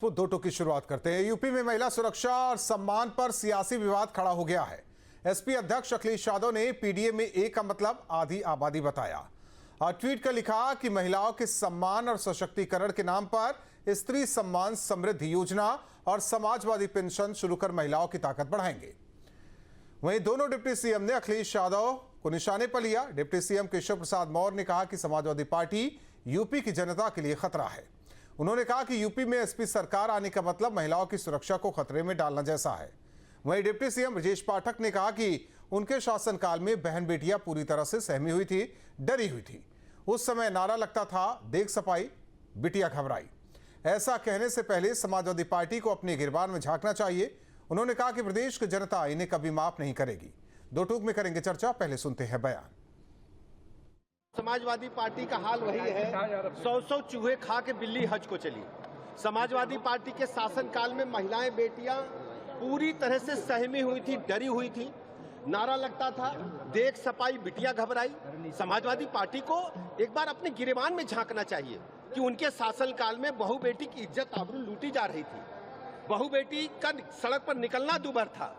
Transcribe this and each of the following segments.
तो दो टोक की शुरुआत करते हैं। यूपी में महिला सुरक्षा और सम्मान पर सियासी विवाद खड़ा हो गया है। एसपी अध्यक्ष अखिलेश यादव ने पीडीए में ए का मतलब आधी आबादी बताया और ट्वीट कर लिखा कि महिलाओं के सम्मान और सशक्तिकरण के नाम पर स्त्री सम्मान समृद्धि योजना और समाजवादी पेंशन शुरू कर महिलाओं की ताकत बढ़ाएंगे। वहीं दोनों डिप्टी सीएम ने अखिलेश यादव को निशाने पर लिया। डिप्टी सीएम केशव प्रसाद मौर्य ने कहा कि समाजवादी पार्टी यूपी की जनता के लिए खतरा है। उन्होंने कहा कि यूपी में एसपी सरकार आने का मतलब महिलाओं की सुरक्षा को खतरे में डालना जैसा है। वहीं डिप्टी सीएम ब्रजेश पाठक ने कहा कि उनके शासनकाल में बहन बेटियां पूरी तरह से सहमी हुई थी, डरी हुई थी। उस समय नारा लगता था, देख सपाई बिटिया घबराई। ऐसा कहने से पहले समाजवादी पार्टी को अपने गिरबान में झांकना चाहिए। उन्होंने कहा कि प्रदेश की जनता इन्हें कभी माफ नहीं करेगी। दो टूक में करेंगे चर्चा, पहले सुनते हैं बयान। समाजवादी पार्टी का हाल वही है, 100 चूहे खा के बिल्ली हज को चली। समाजवादी पार्टी के शासनकाल में महिलाएं बेटियां पूरी तरह से सहमी हुई थी, डरी हुई थी। नारा लगता था, देख सपाई बिटिया घबराई। समाजवादी पार्टी को एक बार अपने गिरेबान में झांकना चाहिए कि उनके शासनकाल में बहू बेटी की इज्जत आबरू लूटी जा रही थी। बहू बेटी का सड़क पर निकलना दूभर था।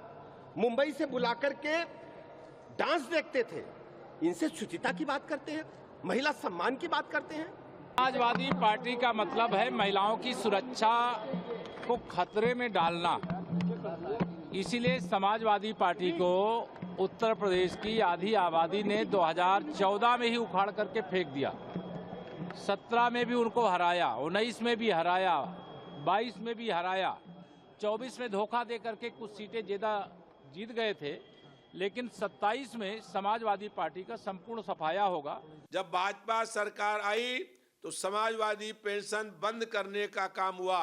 मुंबई से बुलाकर के डांस देखते थे। इनसे शुचिता की बात करते हैं, महिला सम्मान की बात करते हैं। समाजवादी पार्टी का मतलब है महिलाओं की सुरक्षा को खतरे में डालना। इसीलिए समाजवादी पार्टी को उत्तर प्रदेश की आधी आबादी ने 2014 में ही उखाड़ करके फेंक दिया। 17 में भी उनको हराया, 19 में भी हराया, 22 में भी हराया, 24 में धोखा दे करके कुछ सीटें जीत गए थे। लेकिन 27 में समाजवादी पार्टी का संपूर्ण सफाया होगा। जब भाजपा सरकार आई तो समाजवादी पेंशन बंद करने का काम हुआ।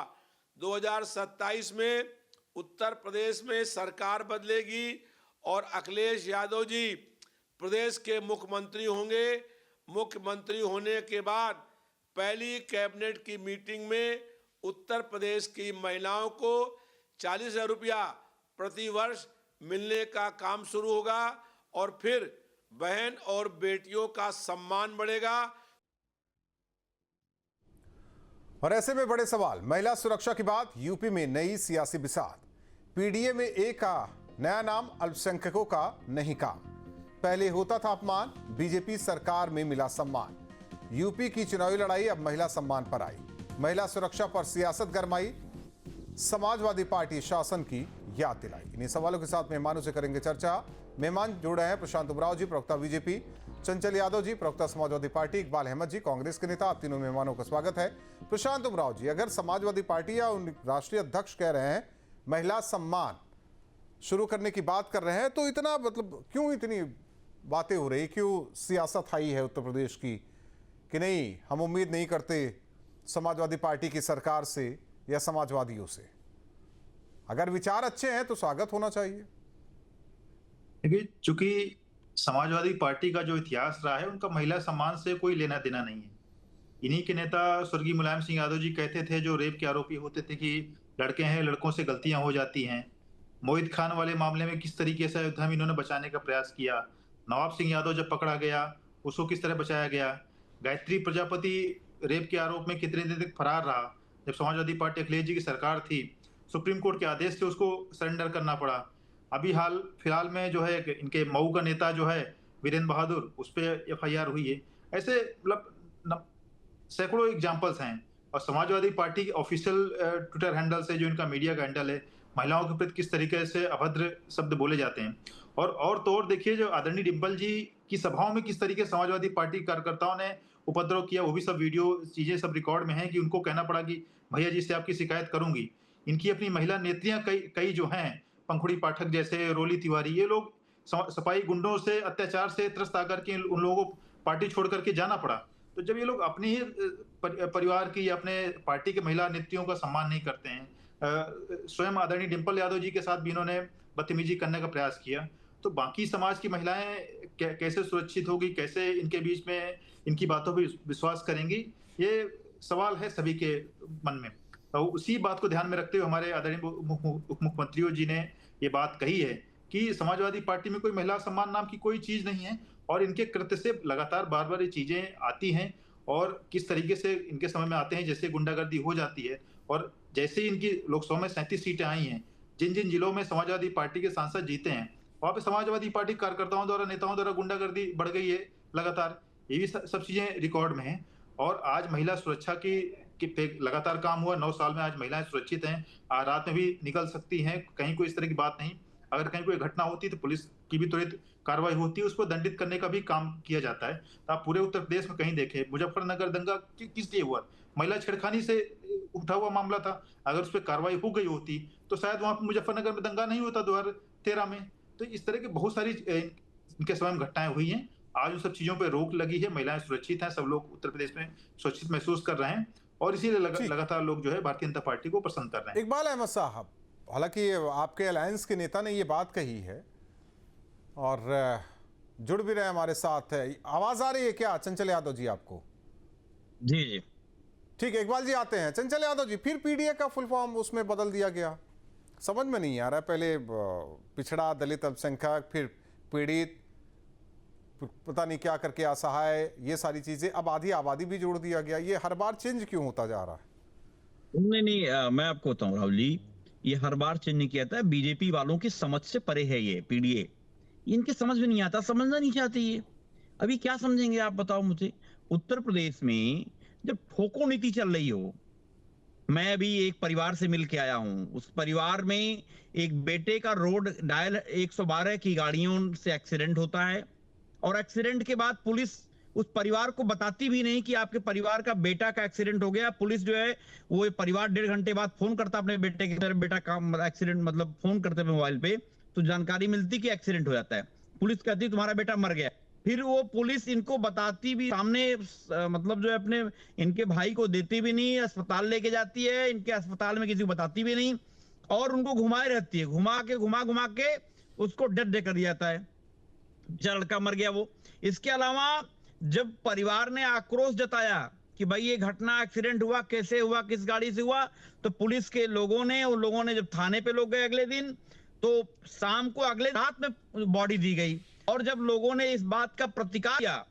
2027 में उत्तर प्रदेश में सरकार बदलेगी और अखिलेश यादव जी प्रदेश के मुख्यमंत्री होंगे। मुख्यमंत्री होने के बाद पहली कैबिनेट की मीटिंग में उत्तर प्रदेश की महिलाओं को 40,000 रुपया प्रतिवर्ष मिलने का काम शुरू होगा और फिर बहन और बेटियों का सम्मान बढ़ेगा। और ऐसे में बड़े सवाल, महिला सुरक्षा के बाद यूपी में नई सियासी बिसात। पीडीए में ए का नया नाम अल्पसंख्यकों का नहीं काम। पहले होता था अपमान, बीजेपी सरकार में मिला सम्मान। यूपी की चुनावी लड़ाई अब महिला सम्मान पर आई। महिला सुरक्षा पर सियासत गरमाई, समाजवादी पार्टी शासन की याद दिलाई। इन्हीं सवालों के साथ मेहमानों से करेंगे चर्चा। मेहमान जुड़ रहे हैं प्रशांत उमराव जी, प्रवक्ता बीजेपी, चंचल यादव जी, प्रवक्ता समाजवादी पार्टी, इकबाल अहमद जी, कांग्रेस के नेता। आप तीनों मेहमानों का स्वागत है। प्रशांत उमराव जी, अगर समाजवादी पार्टी या राष्ट्रीय अध्यक्ष कह रहे हैं महिला सम्मान शुरू करने की बात कर रहे हैं, तो इतना मतलब क्यों इतनी बातें हो रही, क्यों सियासत आई है उत्तर प्रदेश की कि नहीं हम उम्मीद नहीं करते समाजवादी पार्टी की सरकार से या समाजवादियों से? अगर विचार अच्छे हैं तो स्वागत होना चाहिए। देखिए, चूंकि समाजवादी पार्टी का जो इतिहास रहा है उनका महिला सम्मान से कोई लेना देना नहीं है। इन्हीं के नेता स्वर्गीय मुलायम सिंह यादव जी कहते थे, जो रेप के आरोपी होते थे, कि लड़के हैं, लड़कों से गलतियां हो जाती हैं। मोहित खान वाले मामले में किस तरीके से अयोध्या में इन्होंने बचाने का प्रयास किया। नवाब सिंह यादव जब पकड़ा गया उसको किस तरह बचाया गया। गायत्री प्रजापति रेप के आरोप में कितने दिन तक फरार रहा। जब समाजवादी पार्टी अखिलेश जी की सरकार थी, सुप्रीम कोर्ट के आदेश से उसको सरेंडर करना पड़ा। अभी हाल फिलहाल में जो है इनके मऊ का नेता जो है वीरेंद्र बहादुर, उस पर FIR हुई है। ऐसे मतलब सैकड़ों एग्जाम्पल्स हैं। और समाजवादी पार्टी के ऑफिशियल ट्विटर हैंडल से, जो इनका मीडिया का हैंडल है, महिलाओं के प्रति किस तरीके से अभद्र शब्द बोले जाते हैं। और तो और देखिए, जो आदरणीय डिम्पल जी की सभाओं में किस तरीके से समाजवादी पार्टी कार्यकर्ताओं ने उपद्रव किया, वो भी सब वीडियो चीजें सब रिकॉर्ड में है कि उनको कहना पड़ा कि भैया जी से आपकी शिकायत करूंगी। इनकी अपनी महिला नेत्रियां कई जो हैं, पंखुड़ी पाठक जैसे, रोली तिवारी, ये लोग सफाई गुंडों से अत्याचार से त्रस्त आकर के उन लोगों को पार्टी छोड़ करके जाना पड़ा। तो जब ये लोग अपनी ही परिवार की या अपने पार्टी के महिला नेत्रियों का सम्मान नहीं करते हैं, स्वयं आदरणीय डिम्पल यादव जी के साथ भी इन्होंने बदतमीजी करने का प्रयास किया, तो बाकी समाज की महिलाएं कैसे सुरक्षित होगी, कैसे इनके बीच में इनकी बातों पर विश्वास करेंगी, ये सवाल है सभी के मन में। तो उसी बात को ध्यान में रखते हुए हमारे आदरणीय उप मुख्यमंत्री जी ने ये बात कही है कि समाजवादी पार्टी में कोई महिला सम्मान नाम की कोई चीज नहीं है। और इनके कृत्य से लगातार बार बार ये चीजें आती हैं और किस तरीके से इनके समय में आते हैं, जैसे गुंडागर्दी हो जाती है और जैसे ही इनकी लोकसभा में 37 सीटें आई हैं, जिन जिन जिलों में समाजवादी पार्टी के सांसद जीते हैं, वहां पे समाजवादी पार्टी कार्यकर्ताओं द्वारा, नेताओं द्वारा गुंडागर्दी बढ़ गई है लगातार। ये भी सब चीजें रिकॉर्ड में है। और आज महिला सुरक्षा की पे लगातार काम हुआ। 9 साल में आज महिलाएं सुरक्षित हैं, रात में भी निकल सकती हैं, कहीं कोई इस तरह की बात नहीं। अगर कहीं कोई घटना होती तो पुलिस की भी त्वरित कार्रवाई होती है, उसको दंडित करने का भी काम किया जाता है। तो आप पूरे उत्तर प्रदेश में कहीं देखें, मुजफ्फरनगर दंगा किस लिए हुआ? महिला छेड़खानी से उठा हुआ मामला था। अगर उस पर कार्रवाई हो गई होती तो शायद वहां पर मुजफ्फरनगर में दंगा नहीं होता 2013 में। तो इस तरह की बहुत सारी इनके समय में घटनाएं हुई हैं। आज उन सब चीजों पे रोक लगी है, महिलाएं सुरक्षित हैं, सब लोग उत्तर प्रदेश में सुरक्षित महसूस कर रहे हैं और इसीलिए लगातार लोग जो है भारतीय जनता पार्टी को पसंद कर रहे हैं। इकबाल अहमद साहब, हालांकि आपके अलायंस के नेता ने ये बात कही है और जुड़ भी रहे हमारे साथ। आवाज आ रही है क्या चंचल यादव जी आपको? जी जी ठीक है, इकबाल जी आते हैं। चंचल यादव जी, फिर पीडीए का फुल फॉर्म उसमें बदल दिया गया, समझ में नहीं आ रहा है। पहले पिछड़ा, दलित, अल्पसंख्यक, फिर पीड़ित, पता नहीं क्या करके असहाय, ये सारी चीजें, अब आधी आबादी भी जोड़ दिया गया। ये हर बार चेंज क्यों होता जा रहा है? नहीं, मैं आपको बताऊं राहुल जी, ये हर बार चेंज नहीं किया था। बीजेपी वालों की समझ से परे है ये पीडीए, इनके समझ में नहीं आता, समझना नहीं चाहते ये। अभी क्या समझेंगे आप बताओ मुझे? उत्तर प्रदेश में जब ठोको नीति चल रही हो, मैं अभी एक परिवार से मिल के आया हूं, उस परिवार में एक बेटे का रोड डायल 112 की गाड़ियों से एक्सीडेंट होता है और एक्सीडेंट के बाद पुलिस उस परिवार को बताती भी नहीं कि आपके परिवार का बेटा का एक्सीडेंट हो गया। पुलिस जो है वो परिवार 1.5 घंटे बाद फोन करता अपने बेटे के, बेटा का एक्सीडेंट, मतलब फोन करते मोबाइल पे, तो जानकारी मिलती कि एक्सीडेंट हो जाता है। पुलिस कहती तुम्हारा बेटा मर गया। फिर वो पुलिस इनको बताती भी सामने, मतलब जो है अपने इनके भाई को देती भी नहीं, अस्पताल लेके जाती है, इनके अस्पताल में किसी को बताती भी नहीं और उनको घुमाए रहती है, घुमा के उसको डेथ डे कर दिया जाता है, लड़का मर गया वो। इसके अलावा जब परिवार ने आक्रोश जताया कि भाई ये घटना, एक्सीडेंट हुआ, कैसे हुआ, किस गाड़ी से हुआ, तो पुलिस के लोगों ने जब थाने पे लोग गए अगले दिन, तो शाम को अगले रात में बॉडी दी गई। और जब लोगों ने इस बात का प्रतिकार किया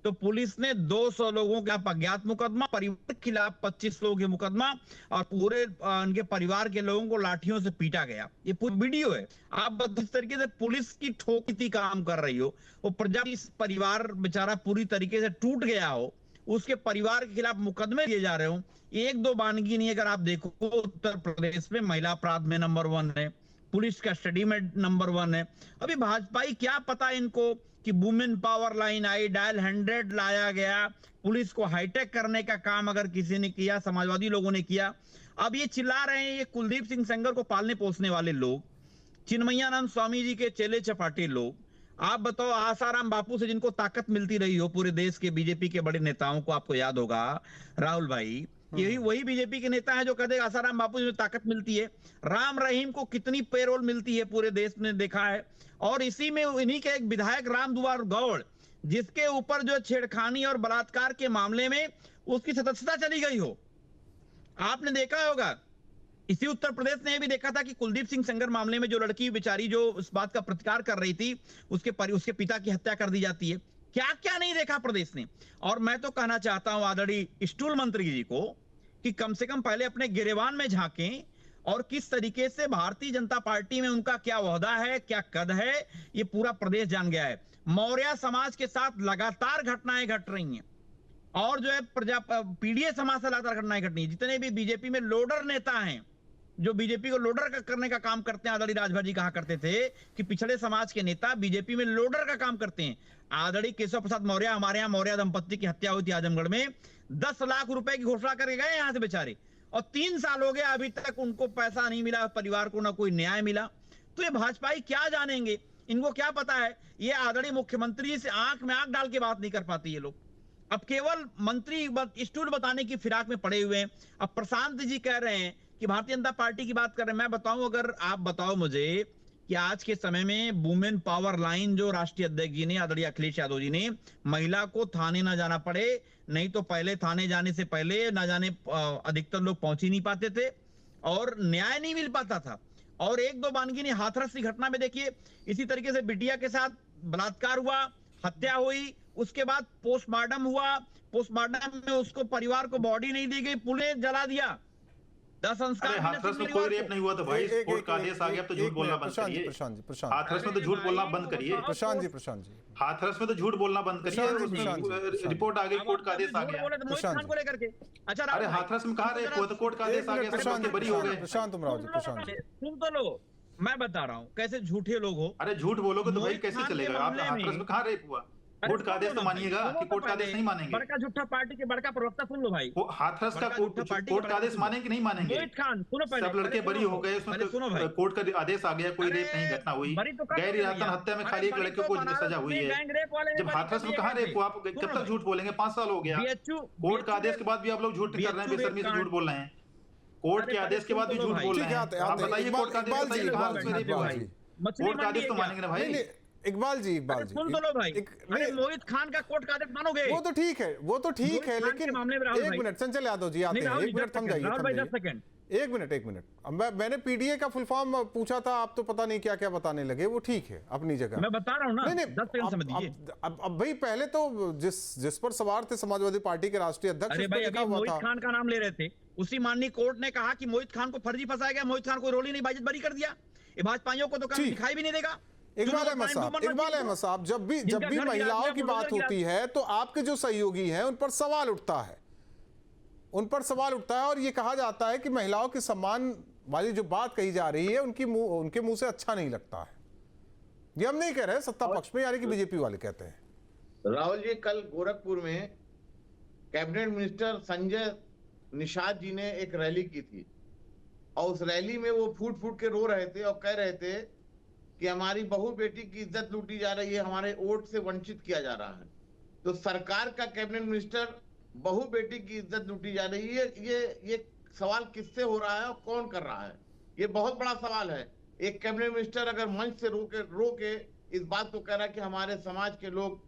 तो पुलिस ने 200 लोगों के अज्ञात मुकदमा, परिवार के खिलाफ 25 लोगों के मुकदमा और पूरे उनके परिवार के लोगों को लाठियों से पीटा गया। ये पूरी वीडियो है। आप इस तरीके से पुलिस की ठोकती काम कर रही हो, वो प्रजा, इस परिवार बेचारा पूरी तरीके से टूट गया हो, उसके परिवार के खिलाफ मुकदमे दिए जा रहे हो। एक दो बानगी नहीं, अगर आप देखो उत्तर प्रदेश में महिला अपराध में नंबर 1 है, पुलिस कस्टडी में नंबर 1 है। अभी भाजपाई क्या पता इनको कि वुमेन पावर लाइन आई, डायल 100 लाया गया, पुलिस को हाईटेक करने का काम अगर किसी ने किया, समाजवादी लोगों ने किया। अब ये चिल्ला रहे हैं, ये कुलदीप सिंह सेंगर को पालने पोसने वाले लोग, चिन्मयानंद स्वामी जी के चेले चपाटे लोग। आप बताओ, आसाराम बापू से जिनको ताकत मिलती रही हो पूरे देश के बीजेपी के बड़े नेताओं को, आपको याद होगा राहुल भाई, यही वही बीजेपी के नेता हैं जो कहते हैं आसाराम बापू से ताकत मिलती है। राम रहीम को कितनी पेरोल मिलती है पूरे देश में देखा है। और इसी में इन्हीं के एक विधायक राम दुआर गौड़, जिसके ऊपर जो छेड़खानी और बलात्कार के मामले में उसकी सदस्यता चली गई हो, आपने देखा होगा। इसी उत्तर प्रदेश ने भी देखा था कि कुलदीप सिंह सेंगर मामले में जो लड़की बेचारी जो इस बात का प्रतिकार कर रही थी, उसके पिता की हत्या कर दी जाती है। क्या क्या नहीं देखा प्रदेश ने। और मैं तो कहना चाहता हूं आदरणीय स्टूल मंत्री जी को कि कम से कम पहले अपने गिरेबान में झांकें और किस तरीके से भारतीय जनता पार्टी में उनका क्या ओहदा है, क्या कद है, ये पूरा प्रदेश जान गया है। मौर्य समाज के साथ लगातार घटनाएं घट रही हैं और जो है पीडीए समाज से लगातार घटनाएं घट रही हैं। जितने भी बीजेपी में लोडर नेता हैं, जो बीजेपी को लोडर करने का काम करते हैं, आदरणीय राजभर जी कहा करते थे कि पिछड़े समाज के नेता बीजेपी में लोडर का काम करते हैं। आदरणीय केशव प्रसाद मौर्य, हमारे यहाँ मौर्य दंपत्ति की हत्या हुई थी आजमगढ़ में, 10 लाख रुपए की घोषणा करके गए यहाँ से बेचारे, और 3 साल हो गए अभी तक उनको पैसा नहीं मिला, परिवार को ना कोई न्याय मिला। तो ये भाजपाई क्या जानेंगे, इनको क्या पता है। ये आदरणीय मुख्यमंत्री से आंख में आंख डाल के बात नहीं कर पाती ये लोग। अब केवल मंत्री स्टूल बताने की फिराक में पड़े हुए हैं। अब प्रशांत जी कह रहे हैं कि भारतीय जनता पार्टी की बात कर रहे हैं। मैं बताऊं, अगर आप बताओ मुझे कि आज के समय में वुमेन पावर लाइन जो राष्ट्रीय अध्यक्ष जी ने, आदरणीय अखिलेश यादव जी ने, महिला को थाने ना जाना पड़े, नहीं तो पहले थाने जाने से पहले ना जाने अधिकतर लोग पहुंच ही नहीं पाते थे और न्याय नहीं मिल पाता था। और एक दो बानगी ने, हाथरस की घटना में देखिए इसी तरीके से बिटिया के साथ बलात्कार हुआ, हत्या हुई, उसके बाद पोस्टमार्टम हुआ, पोस्टमार्टम में उसको परिवार को बॉडी नहीं दी गई, पुलिस जला दिया। संस्कार अरे मिले हाथरस में सिख कोई परिवार रेप को। नहीं हुआ तो भाई, कोर्ट का आदेश आ गया, अब तो झूठ बोलना बंद प्रशांत जी, करिए। प्रशांत जी, प्रशांत हाथरस में तो झूठ बोलना बंद करिए। प्रशांत जी, प्रशांत जी, हाथरस में तो झूठ बोलना बंद करिए। प्रशांत जी, प्रशांत जी। रिपोर्ट आ गई, अब कोर्ट का आप आदेश आ झूठ गया। बोले तो मोहित प्रशांत खान जी। को लेकर के। अच्छा अरे राहुल भाई, हाथरस में कहाँ सुनो रेप जरा, हुआ, तो कोर्ट का आदेश आ गया, प्रशांत जी, सब बरी हो गए। प्रशांत उमराव जी, प्रशांत जी। सुन तो लो, मैं बता रहा हूँ कैसे झूठे लोग हो। अरे झूठ बोलोगे तो भाई मोहित कैसे खान के चलेगा? आप मामले हाथरस में में कहाँ रेप हुआ? अरे कोर्ट का सुन लो आदेश तो ना भाई, मानिएगा सुनो कि तो कोर्ट का आदेश पहले, नहीं मानेंगे। बड़का झूठा पार्टी के बड़का प्रवक्ता सुन लो भाई। वो हाथरस का बड़का झूठा पार्टी कोर्ट के का बड़का आदेश सुन लो। मानेंगे कि नहीं मानेंगे? मोहित खान सुनो पहले, सब लड़के पहले बरी सुनो, हो गए, पहले सुनो भाई। कोर्ट का आदेश आ गया, कोई अरे रेप नहीं घटना हुई। बरी तो कर गैर दोगे इरादतन भैया। हत्या में अरे खाली एक बरी लड़के तो को बनारस सजा हुई में है। गैंग रेप वाले ने जब बरी हाथरस कर में दिए कहाँ गए रेप थे। हुआ? आप सुनो कब तक भाई, झूठ बोलेंगे? 5 साल हो गया। BHU कोर्ट का आदेश के बाद भी आप लोग झूठ कर रहे हैं, बेशर्मी से झूठ बोल रहे हैं। कोर्ट अरे के पहले आदेश के सुन बाद तो भी लो झूठ भाई। बोल ठीक रहे है, हैं। आप बताइए कोर्ट का आदेश इकबाल जी, बताइए कहाँ से रेप हुआ? जी। मछली कोर्ट का मंडी आदेश है तो क्या? मानेंगे ना नहीं, भाई। नहीं, इकबाल जी, इकबाल अरे जी। सुन तो लो भाई। अरे नहीं, मोहित खान का कोर्ट का आदेश मानोगे? वो तो ठीक है, वो तो ठीक मोहित है, खान के लेकिन मामले में राहुल एक भाई। मिनट, चंचल यादव जी आते नहीं हैं, राहुल एक मिनट थम जाइए, राहुल थम भाई 10 जाइए। सेकंड। एक मिनट। अब मैंने पीडीए का फुल फॉर्म पूछा था, आप तो पता नहीं क्या क्या बताने लगे। वो ठीक है अपनी जगह, मैं बता रहा हूँ ना, नहीं 10 सेकंड समय दीजिए। अब भाई पहले तो जिस पर सवार थे समाजवादी पार्टी के राष्ट्रीय अध्यक्ष, अरे उस पर भाई लिखा अभी हुआ मोहित था। खान का नाम ले रहे थे, उसी माननीय कोर्ट ने कहा कि मोहित खान को फर्जी फंसाया गया, मोहित खान को रोल ही नहीं, बाजित बरी कर दिया। ये भाजपाइयों को तो कभी ठीक। दिखाई भी नहीं देगा। इकबाल अहमद साहब, जब भी महिलाओं की बात होती है तो आपके जो सहयोगी हैं उन पर सवाल उठता है, और ये कहा जाता है कि महिलाओं के सम्मान वाली जो बात कही जा रही है उनके मुंह से अच्छा नहीं लगता है। ये हम नहीं कह रहे, सत्ता पक्ष में यानी कि बीजेपी वाले कहते हैं। राहुल जी, कल गोरखपुर में कैबिनेट मिनिस्टर संजय निषाद जी ने एक रैली की थी, और उस रैली में वो फूट फूट के रो रहे थे और कह रहे थे कि हमारी बहू बेटी की इज्जत लूटी जा रही है, हमारे वोट से वंचित किया जा रहा है। तो सरकार का कैबिनेट मिनिस्टर बहू बेटी की इज्जत लूटी जा रही है, ये सवाल किससे हो रहा है और कौन कर रहा है? ये बहुत बड़ा सवाल है। एक कैबिनेट मिनिस्टर अगर मंच से रो के इस बात को कह रहा है कि हमारे समाज के लोग,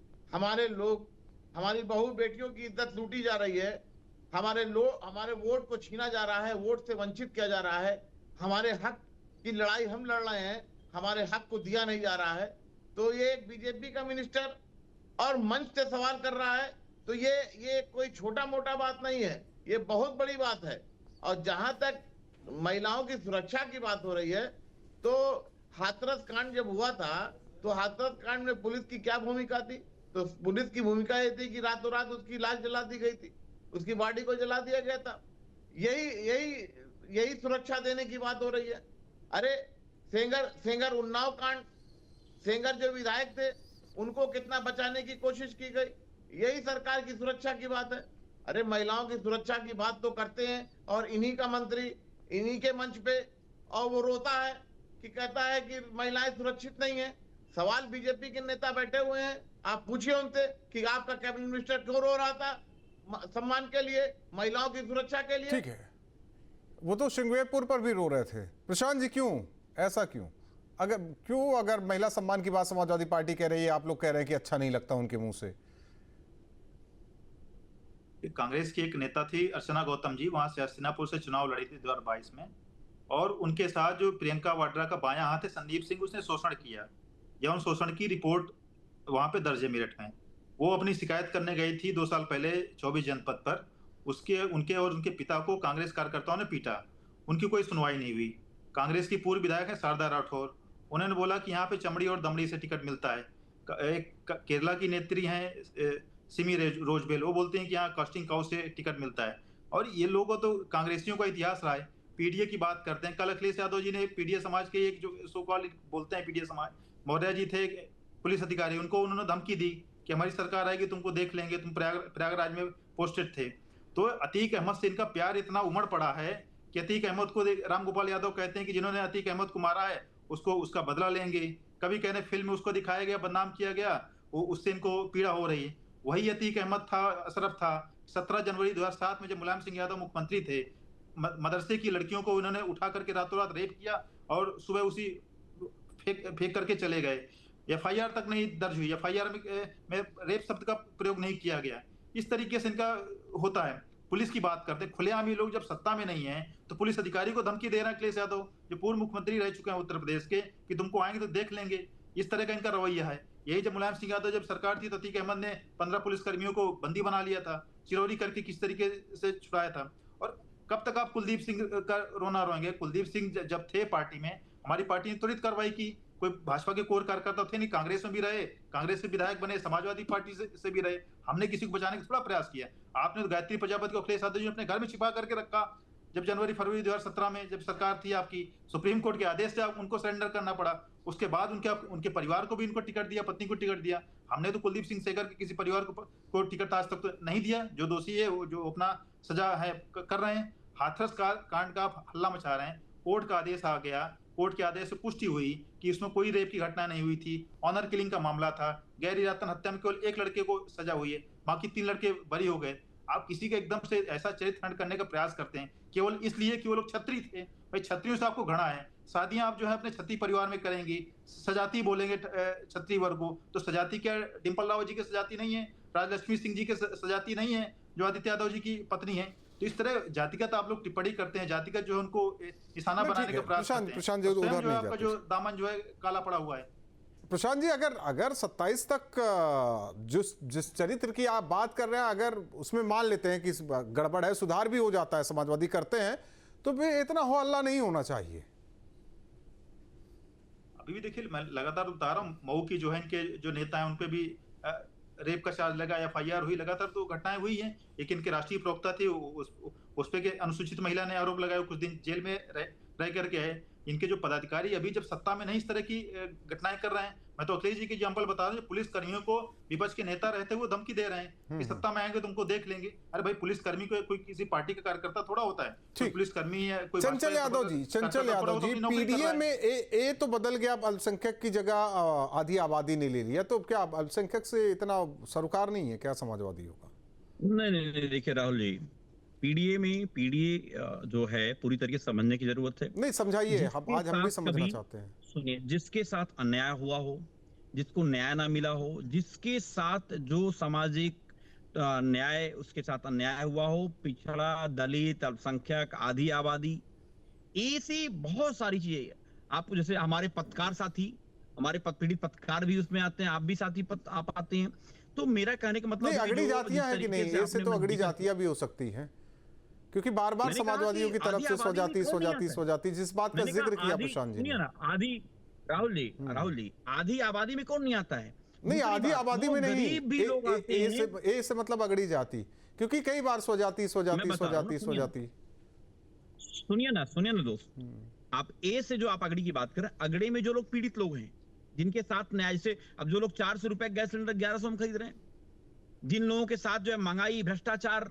हमारी बहू बेटियों की इज्जत लूटी जा रही है, हमारे वोट को छीना जा रहा है, वोट से वंचित किया जा रहा है, हमारे हक की लड़ाई हम लड़ रहे हैं, हमारे हक को दिया नहीं जा रहा है। तो ये एक बीजेपी का मिनिस्टर और मंच से सवाल कर रहा है, तो ये कोई छोटा मोटा बात नहीं है, ये बहुत बड़ी बात है। और जहां तक महिलाओं की सुरक्षा की बात हो रही है, तो हाथरस कांड जब हुआ था तो हाथरस कांड में पुलिस की क्या भूमिका थी? तो पुलिस की भूमिका ये थी कि रातों रात उसकी लाश जला दी गई थी, उसकी बॉडी को जला दिया गया था। यही सुरक्षा देने की बात हो रही है। अरे सेंगर उन्नाव कांड, सेंगर जो विधायक थे उनको कितना बचाने की कोशिश की गई, यही सरकार की सुरक्षा की बात है। अरे महिलाओं की सुरक्षा की बात तो करते हैं और इन्हीं का मंत्री इन्हीं के मंच पे, और वो रोता है कि कहता है कि महिलाएं सुरक्षित नहीं है। सवाल बीजेपी के नेता बैठे हुए हैं, आप पूछिए उनसे कि आपका कैबिनेट मिनिस्टर क्यों रो रहा था सम्मान के लिए, महिलाओं की सुरक्षा के लिए। ठीक है, वो तो श्रृंगेरपुर पर भी रो रहे थे। प्रशांत जी, क्यों ऐसा अगर महिला सम्मान की बात समाजवादी पार्टी कह रही है, आप लोग कह रहे हैं कि अच्छा नहीं लगता उनके मुंह से? कांग्रेस की एक नेता थी अर्चना गौतम जी, वहां से हस्तिनापुर से चुनाव लड़ी थी 2022 में, और उनके साथ जो प्रियंका वाड्रा का बायां हाथ है संदीप सिंह, उसने शोषण किया, या उन शोषण की रिपोर्ट वहां पे दर्ज है मेरठ में। वो अपनी शिकायत करने गई थी 2 साल पहले 24 जनपद पर। उनके और उनके पिता को कांग्रेस कार्यकर्ताओं ने पीटा, उनकी कोई सुनवाई नहीं हुई। कांग्रेस की पूर्व विधायक है शारदा राठौर, उन्होंने बोला कि यहाँ पे चमड़ी और दमड़ी से टिकट मिलता है। एक केरला की नेत्री हैं सिमी रोजबेल, वो बोलते हैं कि यहाँ कास्टिंग काउ से टिकट मिलता है। और ये लोगों तो कांग्रेसियों का इतिहास रहा है। पीडीए की बात करते हैं, कल अखिलेश यादव जी ने पीडीए समाज के एक जो सो कॉल्ड बोलते हैं पीडीए समाज, मौर्य जी थे पुलिस अधिकारी, उनको उन्होंने धमकी दी कि हमारी सरकार आएगी तुमको देख लेंगे, तुम प्रयागराज में पोस्टेड थे। तो अतीक अहमद से इनका प्यार इतना उमड़ पड़ा है कि अतीक अहमद को रामगोपाल यादव कहते हैं कि जिन्होंने अतीक अहमद को मारा है उसका बदला लेंगे। कभी कहने फिल्म में उसको दिखाया गया, बदनाम किया गया, उससे इनको पीड़ा हो रही है। वही अतीक अहमद था, अशरफ था। 17 जनवरी 2007 में जब मुलायम सिंह यादव मुख्यमंत्री थे, मदरसे की लड़कियों को उन्होंने उठा करके रातों रात रेप किया और सुबह उसी फेंक करके चले गए। एफआईआर तक नहीं दर्ज हुई, एफआईआर में रेप शब्द का प्रयोग नहीं किया गया। इस तरीके से इनका होता है। पुलिस की बात करते हैं, खुलेआम ये लोग जब सत्ता में नहीं है तो पुलिस अधिकारी को धमकी दे रहे हैं अखिलेश यादव, जो पूर्व मुख्यमंत्री रह चुके हैं उत्तर प्रदेश के, कि तुमको आएंगे तो देख लेंगे। इस तरह का इनका रवैया है। यही जब मुलायम सिंह यादव जब सरकार थी तो अतीक अहमद ने 15 पुलिसकर्मियों को बंदी बना लिया था, चिरौरी करके किस तरीके से छुड़ाया था। और कब तक आप कुलदीप सिंह का रोना रोएंगे? कुलदीप सिंह जब थे पार्टी में, हमारी पार्टी ने त्वरित कार्रवाई की। कोई भाजपा के कोर कार्यकर्ता थे नहीं, कांग्रेस में भी रहे, कांग्रेस से विधायक बने, समाजवादी पार्टी से भी रहे। हमने किसी को बचाने का थोड़ा प्रयास किया। आपने तो गायत्री प्रजापति को अखिलेश यादव जी ने अपने घर में छिपा करके रखा। जब जनवरी फरवरी 2017 में जब सरकार थी आपकी, सुप्रीम कोर्ट के आदेश से आप उनको सरेंडर करना पड़ा। उसके बाद उनके परिवार को भी इनको टिकट दिया, पत्नी को टिकट दिया। हमने तो कुलदीप सिंह सेंगर के किसी परिवार को टिकट आज तक तो नहीं दिया। जो दोषी है वो जो अपना सजा है कर रहे हैं। हाथरस कांड का आप हल्ला मचा रहे हैं। कोर्ट का आदेश आ गया, कोर्ट के आदेश से पुष्टि हुई कि इसमें कोई रेप की घटना नहीं हुई थी, ऑनर किलिंग का मामला था, गैर इरादतन हत्या में केवल एक लड़के को सजा हुई है, बाकी 3 लड़के बरी हो गए। आप किसी के एकदम से ऐसा चरित्र हनन करने का प्रयास करते हैं केवल इसलिए कि वो लोग छत्री थे। भाई छत्रियों से आपको घृणा है। शादियां आप जो है अपने छत्री परिवार में करेंगी, सजाती बोलेंगे छत्री वर्ग को, तो सजाती क्या डिंपल रावत जी के सजाती नहीं है, राजलक्ष्मी सिंह जी के सजाती नहीं है जो आदित्य यादव जी की पत्नी है। तो इस तरह जातिगत आप लोग टिप्पणी करते हैं, जातिगत जो है उनको निशाना बनाने का प्रयास करते हैं। प्रशांत जी उधर नहीं आपका जो दामन जो है काला पड़ा हुआ है। प्रशांत जी, अगर 27 तक जिस चरित्र की आप बात कर रहे हैं, अगर उसमें मान लेते हैं कि गड़बड़ है, सुधार भी हो जाता है, समाजवादी करते हैं, तो फिर इतना हो हल्ला नहीं होना चाहिए। अभी भी देखिए मैं लगातार बता रहा हूँ, मऊ की जो है इनके जो नेता हैं उन पे भी रेप का चार्ज लगा, FIR हुई, लगातार तो घटनाएं हुई हैं। एक इनके राष्ट्रीय प्रवक्ता थे, उस पे के अनुसूचित महिला ने आरोप लगाया, कुछ दिन जेल में रह करके है। इनके जो पदाधिकारी अभी जब सत्ता में नहीं इस तरह की घटनाएं कर रहे हैं। मैं तो अखिलेश जी की एग्जाम्पल बता रहा हूँ, पुलिस कर्मियों को विपक्ष के नेता रहते हुए धमकी दे रहे हैं कि सत्ता में आएंगे तो उनको देख लेंगे। अरे भाई, पुलिस कर्मी कोई किसी पार्टी का कार्यकर्ता थोड़ा होता है, कोई पुलिस कर्मी है। कोई चंचल यादव जी, पीडीए में ए तो बदल गया, अल्पसंख्यक की जगह आधी आबादी ने ले लिया, तो क्या अल्पसंख्यक से इतना सरोकार नहीं है क्या समाजवादियों का? नहीं, देखिए राहुल जी, पीडीए जो है पूरी तरीके से समझने की जरूरत है। नहीं, समझाइए, आज हम भी समझना चाहते हैं। सुनिए, जिसके साथ अन्याय हुआ हो, जिसको न्याय ना मिला हो, जिसके साथ जो सामाजिक न्याय उसके साथ अन्याय हुआ हो, पिछड़ा, दलित, अल्पसंख्यक, आधी आबादी, ऐसी बहुत सारी चीजें। आपको जैसे हमारे पत्रकार साथी, हमारे पीड़ित पत्रकार भी उसमें आते हैं, आप भी साथी आप आते हैं। तो मेरा कहने का मतलब अगड़ी जातियां है कि नहीं, ऐसे तो अगड़ी जातियां भी हो सकती हैं, क्योंकि बार बार समाजवादियों की तरफ से स्वजाति जिस बात का जिक्र किया प्रशांत जी ने। आधी राहुल जी आधी आबादी में कौन नहीं आता है? नहीं, आधी आबादी में नहीं, ए से मतलब अगड़ी जाति, क्योंकि कई बार स्वजाति। सुनिए ना दोस्त, आप ए से जो आप अगड़ी की बात करें, अगड़े में जो लोग पीड़ित लोग हैं, जिनके साथ न्याय से, अब जो लोग 400 रुपए गैस सिलेंडर 1100 में खरीद रहे हैं, जिन लोगों के साथ जो है महंगाई, भ्रष्टाचार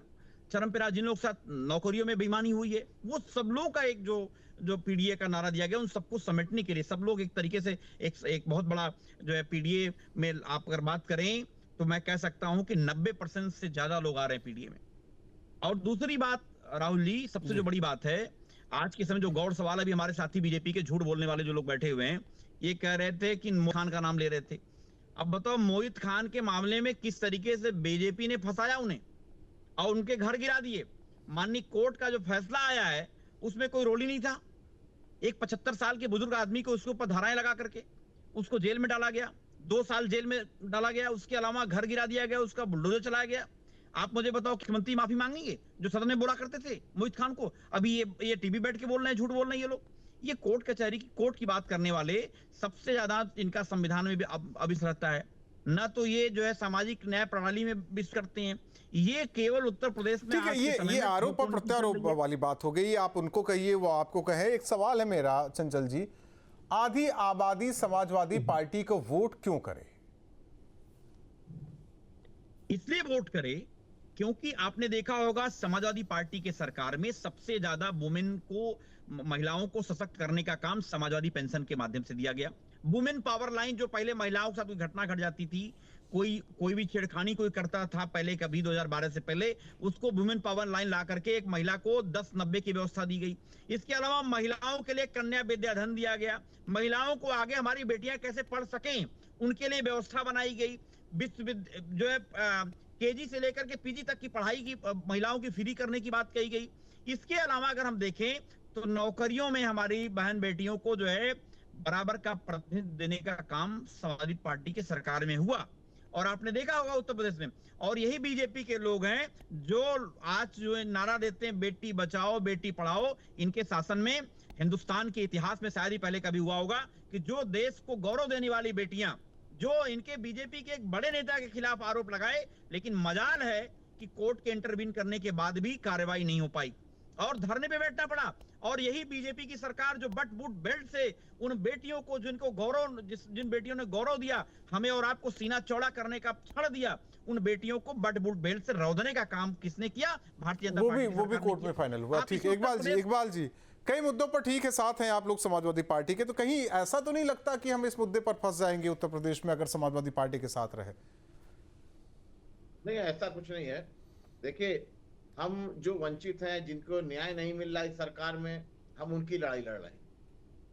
चरम पे, जिन लोगों के साथ नौकरियों में बेईमानी हुई है, वो सब लोग का एक जो पीडीए का नारा दिया गया, उन सबको समेटने के लिए सब लोग एक तरीके से एक बहुत बड़ा जो है पीडीए में आप अगर बात करें तो मैं कह सकता हूं कि 90% से ज्यादा लोग आ रहे हैं पीडीए में। और दूसरी बात राहुल जी, सबसे जो बड़ी बात है आज के समय जो गौर सवाल, अभी हमारे साथी बीजेपी के झूठ बोलने वाले जो लोग बैठे हुए हैं, ये कह रहे थे कि मोहित खान का नाम ले रहे थे। अब बताओ, मोहित खान के मामले में किस तरीके से बीजेपी ने फंसाया उन्हें और उनके घर गिरा दिए। माननीय कोर्ट का जो फैसला आया है उसमें कोई रोल ही नहीं था। एक 75 साल के बुजुर्ग आदमी को उसके ऊपर धाराएं लगा करके उसको जेल में डाला गया, 2 साल जेल में डाला गया, उसके अलावा घर गिरा दिया गया, उसका बुलडोजर चलाया गया। आप मुझे बताओ, मुख्यमंत्री माफी मांगेंगे जो सदन में बोला करते थे मोहित खान को? अभी ये टीवी बैठ के बोल रहे हैं, झूठ बोल रहे हैं ये लोग। ये कोर्ट कचहरी की कोर्ट की बात करने वाले सबसे ज्यादा इनका संविधान में भी अभिष्ट रहता है, न तो ये जो है सामाजिक न्याय प्रणाली में विश्वास करते हैं। ये केवल उत्तर प्रदेश में। ठीक है, ये आरोप और प्रत्यारोप वाली बात हो गई, आप उनको कहिए, वो आपको कहे। एक सवाल है मेरा चंचल जी, आधी आबादी समाजवादी पार्टी को वोट क्यों करे? इसलिए वोट करे क्योंकि आपने देखा होगा समाजवादी पार्टी के सरकार में सबसे ज्यादा वुमेन को, महिलाओं को सशक्त करने का काम समाजवादी पेंशन के माध्यम से दिया गया। वुमेन पावर लाइन, जो पहले महिलाओं के साथ कोई घटना घट जाती थी, कोई भी छेड़खानी कोई करता था पहले, कभी 2012 से पहले, उसको वुमेन पावर लाइन ला करके एक महिला को 10-90 की व्यवस्था दी गई। इसके अलावा महिलाओं के लिए कन्या विद्याधन दिया गया। महिलाओं को आगे हमारी बेटियां कैसे पढ़ सकें उनके लिए व्यवस्था बनाई गई। जो है केजी से लेकर के पीजी तक की पढ़ाई की महिलाओं की फ्री करने की बात कही गई। इसके अलावा अगर हम देखें तो नौकरियों में हमारी बहन बेटियों को जो है बराबर का प्रतिनिधित्व देने का काम समाजवादी पार्टी के सरकार में हुआ। और आपने देखा होगा उत्तर प्रदेश में, और यही बीजेपी के लोग हैं जो आज जो नारा देते हैं बेटी बचाओ बेटी पढ़ाओ। इनके शासन में हिंदुस्तान के इतिहास में शायद ही पहले कभी हुआ होगा कि जो देश को गौरव देने वाली बेटियां, जो इनके बीजेपी के एक बड़े नेता के खिलाफ आरोप लगाए, लेकिन मजाल है कि कोर्ट के इंटरवीन करने के बाद भी कार्रवाई नहीं हो पाई और धरने पे बैठना पड़ा। और यही बीजेपी की सरकार जो बट बूट बेल्ट से उन बेटियों को, जिनको गौरव, जिन बेटियों ने गौरव दिया, हमें और आपको सीना चौड़ा करने का क्षण दिया, उन बेटियों को बट बूट बेल्ट से रौंदने का काम किसने किया? भारतीय जनता पार्टी। वो भी कोर्ट में फाइनल हुआ। ठीक है, इकबाल जी कई मुद्दों पर ठीक है साथ हैं आप लोग समाजवादी पार्टी के, तो कहीं ऐसा तो नहीं लगता कि हम इस मुद्दे पर फंस जाएंगे उत्तर प्रदेश में अगर समाजवादी पार्टी के साथ रहे? नहीं, ऐसा कुछ नहीं है। देखिए, हम जो वंचित हैं, जिनको न्याय नहीं मिल रहा इस सरकार में, हम उनकी लड़ाई लड़ रहे हैं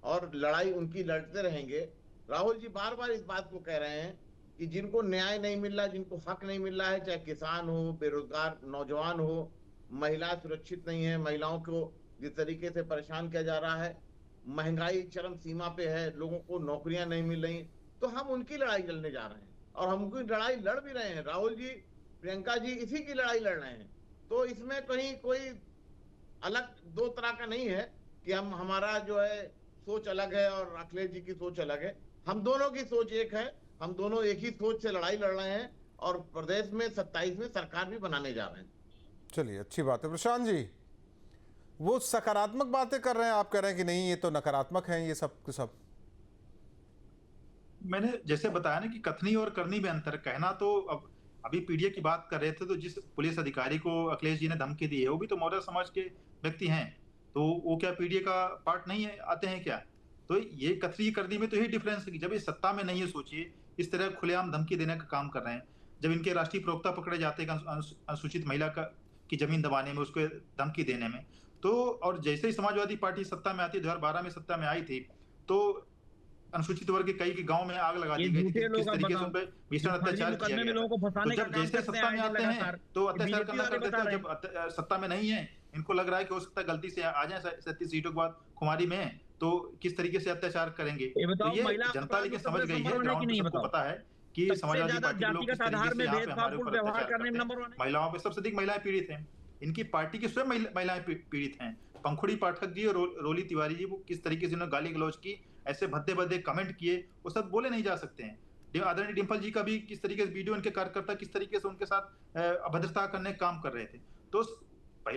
और लड़ाई उनकी लड़ते रहेंगे। राहुल जी बार बार इस बात को कह रहे हैं कि जिनको न्याय नहीं मिल रहा, जिनको हक नहीं मिल रहा है, चाहे किसान हो, बेरोजगार नौजवान हो, महिला सुरक्षित नहीं है, महिलाओं को जिस तरीके से परेशान किया जा रहा है, महंगाई चरम सीमा पे है, लोगों को नौकरियां नहीं मिल रही, तो हम उनकी लड़ाई लड़ने जा रहे हैं और हम उनकी लड़ाई लड़ भी रहे हैं। राहुल जी, प्रियंका जी इसी की लड़ाई लड़ रहे हैं। तो इसमें कहीं कोई अलग दो तरह का नहीं है कि हमारा जो है सोच अलग है और अखिलेश जी की सोच अलग है। हम दोनों की सोच एक है, हम दोनों एक ही सोच से लड़ाई लड़ रहे हैं और प्रदेश में 27 में सरकार भी बनाने जा रहे हैं। चलिए, अच्छी बात है। प्रशांत जी, वो सकारात्मक बातें कर रहे हैं, आप कह रहे हैं कि नहीं ये तो नकारात्मक है ये सब सब? मैंने जैसे बताया ना कि कथनी और करनी में अंतर। कहना तो अब अभी पीडीए की बात कर रहे थे, तो जिस पुलिस अधिकारी को अखिलेश जी ने धमकी दी है वो भी तो मौर्य समाज के व्यक्ति हैं, तो वो क्या पीडीए का पार्ट नहीं है, आते हैं क्या? तो ये कथनी करनी में तो यही डिफरेंस है कि जब ये सत्ता में नहीं है, सोचिए इस तरह खुलेआम धमकी देने का काम कर रहे हैं। जब इनके राष्ट्रीय प्रवक्ता पकड़े जाते हैं अनुसूचित महिला की जमीन दबाने में, उसको धमकी देने में, तो और जैसे ही समाजवादी पार्टी सत्ता में आती, 2012 में सत्ता में आई थी, तो अनुसूचित वर्ग के कई गांव में आग लगा दी गई थी, किस तरीके से उन पर भीषण अत्याचार किया गया था। तो जब जैसे सत्ता में आते हैं तो अत्याचार करना कर देते हैं, जब सत्ता में नहीं है, इनको लग रहा है कि हो सकता है गलती से आ जाए 37 सीटों के बाद खुमारी में, तो किस तरीके से अत्याचार करेंगे। तो ये जनता लेकिन समझ गई है, ग्राउंड पे सबको पता है कि समाजवादी पार्टी के लोग किस तरीके से यहाँ पे हमारे ऊपर अत्याचार करते हैं। महिलाओं पे सबसे अधिक महिलाएं पीड़ित हैं, इनकी पार्टी की स्वयं महिलाएं पीड़ित हैं। पंखुड़ी पाठक जी और रोली तिवारी जी, वो किस तरीके से उन्होंने गाली गलौज की, ऐसे भद्दे भद्दे कमेंट किए, वो सब बोले नहीं जा सकते हैं। आदरणीय डिम्पल जी का भी किस तरीके से वीडियो, इनके कार्यकर्ता किस तरीके से उनके साथ अभद्रता करने का काम कर रहे थे। तो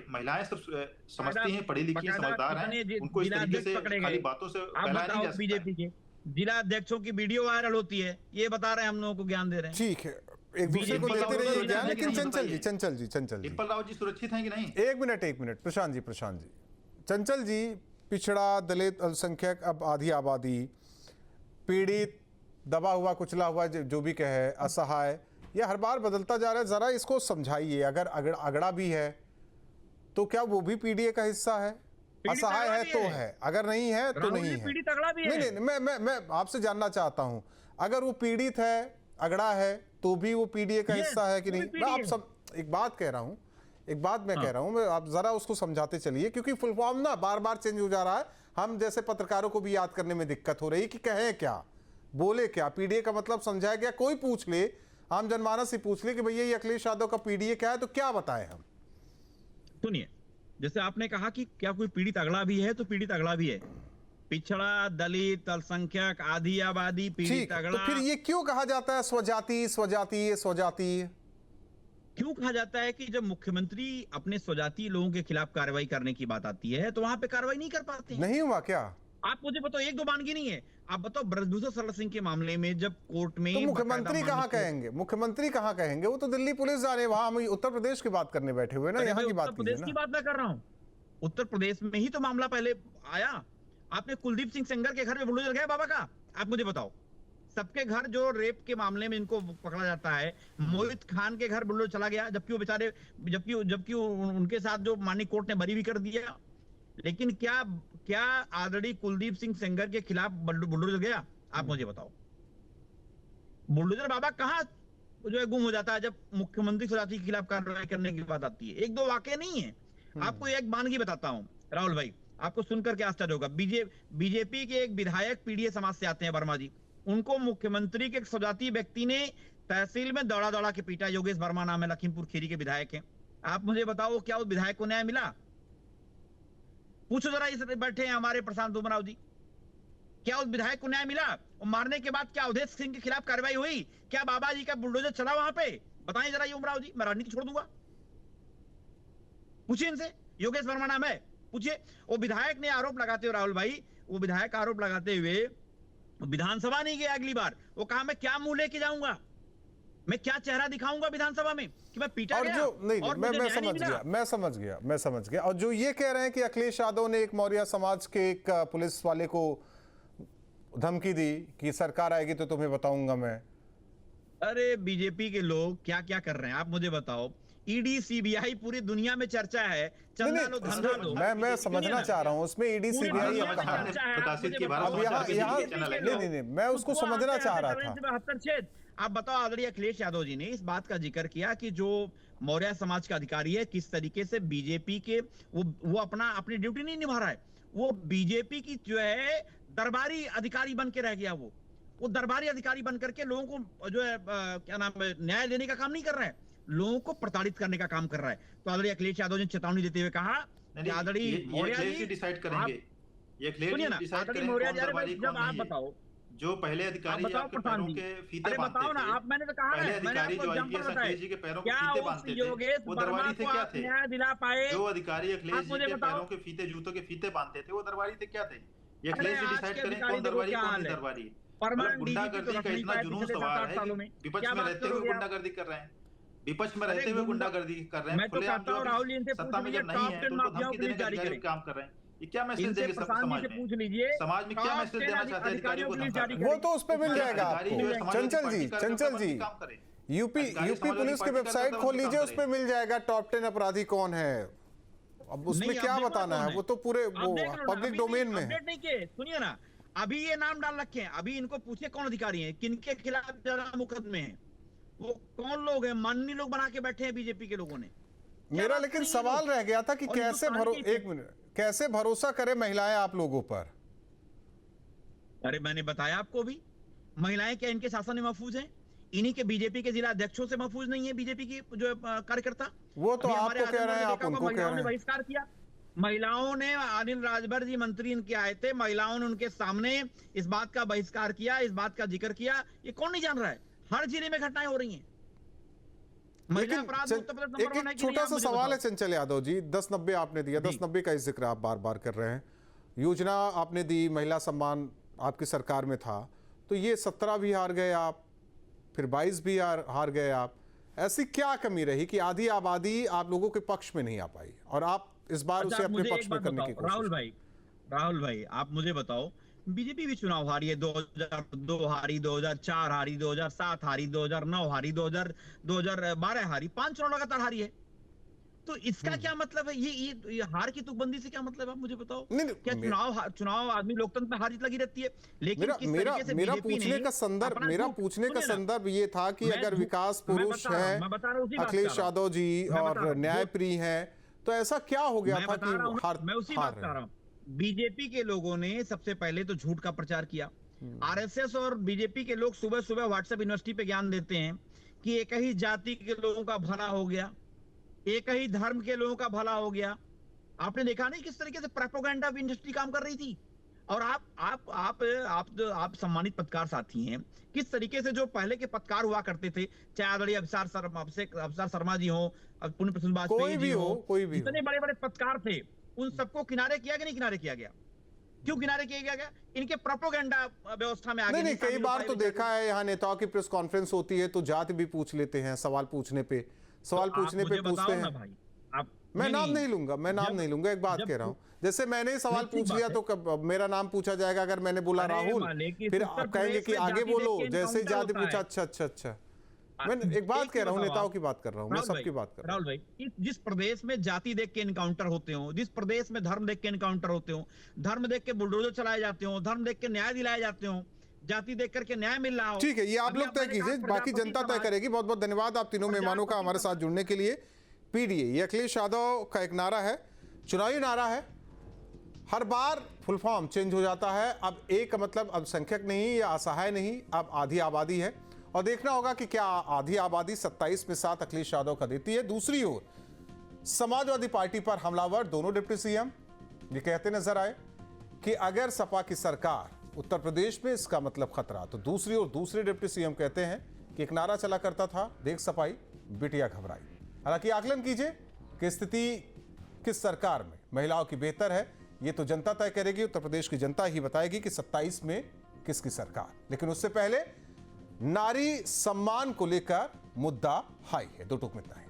महिलाएं सब समझती हैं, पढ़ी लिखी समझदार हैं, उनको इस तरीके से खाली बातों से फैलाया नहीं जा सकता। बीजेपी के जिला अध्यक्षों की वीडियो वायरल होती है, ये बता रहे हैं हम लोगों को ज्ञान दे रहे हैं। ठीक है, एक दूसरे को देते रहिए ज्ञान, लेकिन चंचल जी डिम्पल राव जी सुरक्षित हैं कि नहीं? एक मिनट प्रशांत जी, चंचल जी, पिछड़ा, दलित, अल्पसंख्यक, अब आधी आबादी, पीड़ित, दबा हुआ, कुचला हुआ, जो भी कहे, असहाय, ये हर बार बदलता जा रहा है। जरा इसको समझाइए। अगर अगड़ा भी है तो क्या वो भी पीडीए का हिस्सा है? असहाय है तो है, अगर नहीं है तो नहीं है। नहीं, मैं आपसे जानना चाहता हूं, अगर वो पीड़ित है, अगड़ा है, तो भी वो पीडीए का हिस्सा है कि नहीं? मैं आप सब एक बात कह रहा हूं, मैं आप जरा उसको समझाते चलिए, क्योंकि फुल फॉर्म ना बार बार चेंज हो जा रहा है। हम जैसे पत्रकारों को भी याद करने में दिक्कत हो रही है कि कहें क्या, बोले क्या। पीडीए का मतलब समझाया गया, कोई पूछ ले, आम जनमानस से पूछ ले कि भैया ये अखिलेश यादव का पीडीए क्या है, तो क्या बताएं हम? सुनिए, जैसे आपने कहा कि क्या कोई पीड़ित अगड़ा भी है, तो पीड़ित अगड़ा भी है। पिछड़ा, दलित, अल्पसंख्यक, आधी आबादी, पीड़ित अगड़ा। तो फिर ये क्यों कहा जाता है स्वजातीय? क्यों कहा जाता है कि जब मुख्यमंत्री अपने स्वजातीय लोगों के खिलाफ कार्रवाई करने की बात आती है तो वहां पे कार्रवाई नहीं कर पाते हैं? नहीं हुआ क्या? आप मुझे बताओ, एक दो मानगी नहीं है। आप बताओ, ब्रजभूषण शरण सिंह के मामले में जब कोर्ट में, तो मुख्यमंत्री कहाँ कहेंगे? वो तो दिल्ली पुलिस जा रहे हैं, वहां हम उत्तर प्रदेश की बात करने बैठे हुए ना, यहाँ की बात उत्तर प्रदेश की बात मैं कर रहा हूँ। उत्तर प्रदेश में ही तो मामला पहले आया। आपने कुलदीप सिंह सेंगर के घर में बुलडोजर गया बाबा का? आप मुझे बताओ। सबके घर जो रेप के मामले में इनको पकड़ा जाता है, मोहित खान के घर बुलडोजर चला गया, जबकि वो बेचारे, जबकि उनके साथ जो माननीय कोर्ट ने बरी भी कर दिया। लेकिन क्या आदरणीय कुलदीप सिंह सेंगर के खिलाफ बुलडोजर गया? आप मुझे बताओ। बुलडोजर बाबा कहाँ जो है गुम हो जाता है जब मुख्यमंत्री स्वजाति के खिलाफ कार्रवाई करने की बात आती है? एक दो वाकये नहीं है। आपको एक मानगी बताता हूं राहुल भाई, आपको सुनकर के आश्चर्य होगा। बीजेपी के एक विधायक पीडीए समाज से आते हैं, वर्मा जी। उनको मुख्यमंत्री के एक स्वजाति व्यक्ति ने तहसील में दौड़ा दौड़ा के पीटा। योगेश वर्मा नाम है, लखीमपुर खीरी के विधायक हैं। आप मुझे बताओ क्या उस विधायक को न्याय मिला? पूछो जरा, इस बैठे हैं हमारे प्रशांत दुमराव जी, क्या उस विधायक को न्याय मिला? और मारने के बाद क्या अवधेश सिंह के खिलाफ कार्रवाई हुई? क्या बाबा जी का बुलडोजर चला वहां पे? बताएं जरा ये उमराव जी, मैं राजनीति छोड़ दूंगा। पूछिए इनसे, योगेश वर्मा नाम है, पूछिए। वो विधायक ने आरोप लगाते हुए, राहुल भाई, वो विधायक आरोप लगाते हुए विधानसभा नहीं गया अगली बार। वो कहा मैं क्या मुंह लेके जाऊंगा, मैं क्या चेहरा दिखाऊंगा विधानसभा में कि मैं पीटा गया? जो नहीं, और मैं समझ गया। और जो ये कह रहे हैं कि अखिलेश यादव ने एक मौर्य समाज के एक पुलिस वाले को धमकी दी कि सरकार आएगी तो तुम्हें बताऊंगा मैं। अरे बीजेपी के लोग क्या क्या कर रहे हैं आप मुझे बताओ। ईडी सीबीआई पूरी दुनिया में चर्चा है, चंदा लो धंधा लो। मैं समझना चाह रहा हूं उसमें ईडी सीबीआई नहीं, मैं उसको समझना चाह रहा था। आप बताओ, आदरणीय अखिलेश यादव जी ने इस बात का जिक्र किया कि जो मौर्य समाज का अधिकारी है, किस तरीके से बीजेपी के वो अपनी ड्यूटी नहीं निभा रहा है। वो बीजेपी की जो है दरबारी अधिकारी बन के रह गया। वो दरबारी अधिकारी बन करके लोगों को जो है क्या नाम है, न्याय देने का काम नहीं कर रहा है, लोगों को प्रताड़ित करने का काम कर रहा है। तो आदरणीय अखिलेश यादव ने चेतावनी देते हुए कहा कि आदरणीय मौर्य जी डिसाइड करेंगे, ये सुनिए ना, आदरणीय मौर्य जी, जब आप बताओ जो पहले अधिकारी आपके पैरों के फीते बांधते बताओ ना, आप मैंने तो कहा पहले अधिकारी जो आईपीएस अखिलेश जी के पैरों के फीते बांधते थे, वो दरबारी थे क्या थे? न्याय दिला पाए जो अधिकारी अखिलेश जी के पैरों के फीते, जूतों के फीते बांधते थे, वो दरबारी थे क्या थे? ये अखिलेश जी डिसाइड करें कौन दरबारी कौन नहीं दरबारी। गुंडागर्दी का इतना जुनून सवार है, विपक्ष में रहते हुए गुंडागर्दी कर रहे हैं, विपक्ष में रहते हुए गुंडागर्दी कर रहे हैं, खुलेआम जो सत्ता में जब नहीं है तो उनको धमकी देने का अधिकारी काम कर रहे हैं। ये क्या मैसेज देंगे समाज में? समाज में क्या मैसेज देना चाहते हैं अधिकारियों को? वो तो उस पे मिल जाएगा आपको। चंचल जी, यूपी पुलिस की वेबसाइट खोल लीजिए, उस पे मिल जाएगा टॉप 10 अपराधी कौन है। अब उसमें क्या बताना है, वो तो पूरे वो पब्लिक डोमेन में है। सुनिए ना, अभी ये नाम डाल रखे हैं, अभी इनको पूछिए कौन अधिकारी हैं, किनके खिलाफ ज्यादा मुकदमे हैं, वो कौन लोग हैं, माननीय लोग बना के बैठे हैं बीजेपी के लोगों ने। मेरा लेकिन सवाल रह गया था कि कैसे भरोसा करे महिलाएं आप लोगों पर। अरे मैंने बताया आपको भी, महिलाएं क्या इनके शासन में महफूज हैं? इन्हीं के बीजेपी के जिला अध्यक्षों से महफूज नहीं है बीजेपी की जो कार्यकर्ता? वो तो आपको कह रहे हैं, आप उनको कह रहे हैं। बहिष्कार किया महिलाओं ने, अनिल राजभर जी मंत्री इनके आए थे, महिलाओं ने उनके सामने इस बात का बहिष्कार किया, इस बात का जिक्र किया। ये कौन नहीं जान रहा है? हर जिले में घटनाएं हो रही हैं। लेकिन एक छोटा सा सवाल है चंचल यादव जी, 1090 आपने दिया, 1090 का जिक्र आप बार बार कर रहे हैं। योजना आपने दी, महिला सम्मान आपकी सरकार में था, तो ये 17 भी हार गए आप, फिर 22 भी हार गए आप। ऐसी क्या कमी रही कि आधी आबादी आप लोगों के पक्ष में नहीं आ पाई और आप इस बार उसे अपने पक्ष में करने की कोशिश? राहुल भाई आप मुझे बताओ, बीजेपी भी चुनाव हारी है, 2002 हारी, 2004 हारी, 2007 हारी, 2009 हारी, 2012 हारी, 5 चुनाव लगातार हारी है। तो इसका क्या मतलब है? ये हार की तुकबंदी से क्या मतलब है, आप मुझे बताओ। क्या चुनाव आदमी लोकतंत्र में हार जीत लगी रहती है? लेकिन मेरा पूछने का संदर्भ ये था कि अगर विकास पुरुष है अखिलेश यादव जी और न्यायप्रिय हैं, तो ऐसा क्या हो गया था कि मैं उसी बात कर रहा हूँ। बीजेपी के लोगों ने सबसे पहले तो झूठ का प्रचार किया। आरएसएस और बीजेपी के लोग सुबह सुबह व्हाट्सएप यूनिवर्सिटी पे ज्ञान देते हैं कि एक ही जाति के लोगों का भला हो गया, एक ही धर्म के लोगों का भला हो गया। आपने देखा नहीं किस तरीके से प्रोपेगेंडा इंडस्ट्री काम कर रही थी? और आप सम्मानित पत्रकार साथी हैं, किस तरीके से जो पहले के पत्रकार हुआ करते थे, चाहे आदरणीय अफसर शर्मा जी हो, पुण्य प्रसून वाजपेयी जी हो, इतने बड़े बड़े पत्रकार थे, उन सबको किनारे किया कि नहीं किनारे किया गया? क्यों किनारे किया गया? इनके प्रोपेगेंडा व्यवस्था में आगे नहीं, कई बार तो देखा है यहाँ नेताओं की प्रेस कॉन्फ्रेंस होती है तो जाति भी पूछ लेते हैं, सवाल पूछने पे पूछते हैं। मैं नाम नहीं लूंगा, एक बात कह रहा हूँ, जैसे मैंने ही सवाल पूछ लिया तो मेरा नाम पूछा जाएगा। अगर मैंने बोला राहुल, फिर आप कहेंगे कि आगे बोलो, जैसे जाति पूछा अच्छा। मैं एक बात कह रहा हूँ, नेताओं की बात कर रहा हूँ, मैं सबकी बात कर रहा हूँ। राहुल भाई, जिस प्रदेश में जाति देख के इनकाउंटर होते हो, जिस प्रदेश में धर्म देख के इनकाउंटर होते हो, धर्म देख के बुलडोजर चलाए जाते हो, धर्म देख के न्याय दिलाए जाते हो, जाति देख करके न्याय मिल रहा हो, ठीक है, ये आप लोग तय कीजिए, बाकी जनता तय करेगी। बहुत बहुत धन्यवाद आप तीनों मेहमानों का हमारे साथ जुड़ने के लिए। पीडीए, ये अखिलेश यादव का एक नारा है, चुनावी नारा है, हर बार फुल फॉर्म चेंज हो जाता है। अब एक मतलब अब संख्यक नहीं या असहाय नहीं, अब आधी आबादी है और देखना होगा कि क्या आधी आबादी 27 में साथ अखिलेश यादव का देती है। दूसरी ओर समाजवादी पार्टी पर हमलावर दोनों डिप्टी सीएम ये कहते नजर आए कि अगर सपा की सरकार उत्तर प्रदेश में, इसका मतलब खतरा। तो दूसरी ओर दूसरे डिप्टी सीएम कहते हैं कि एक नारा चला करता था, देख सपाई बिटिया घबराई। हालांकि आकलन कीजिए कि स्थिति किस सरकार में महिलाओं की बेहतर है, ये तो जनता तय करेगी। उत्तर प्रदेश की जनता ही बताएगी कि 27 में किसकी सरकार। लेकिन उससे पहले नारी सम्मान को लेकर मुद्दा हाई है। दो टूक में इतना ही।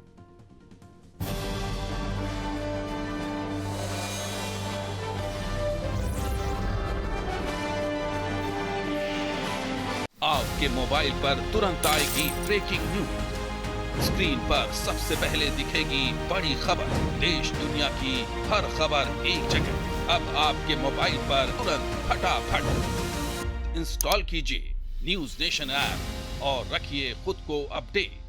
आपके मोबाइल पर तुरंत आएगी ब्रेकिंग न्यूज। स्क्रीन पर सबसे पहले दिखेगी बड़ी खबर। देश दुनिया की हर खबर एक जगह। अब आपके मोबाइल पर तुरंत फटाफट इंस्टॉल कीजिए न्यूज नेशन ऐप और रखिए खुद को अपडेट।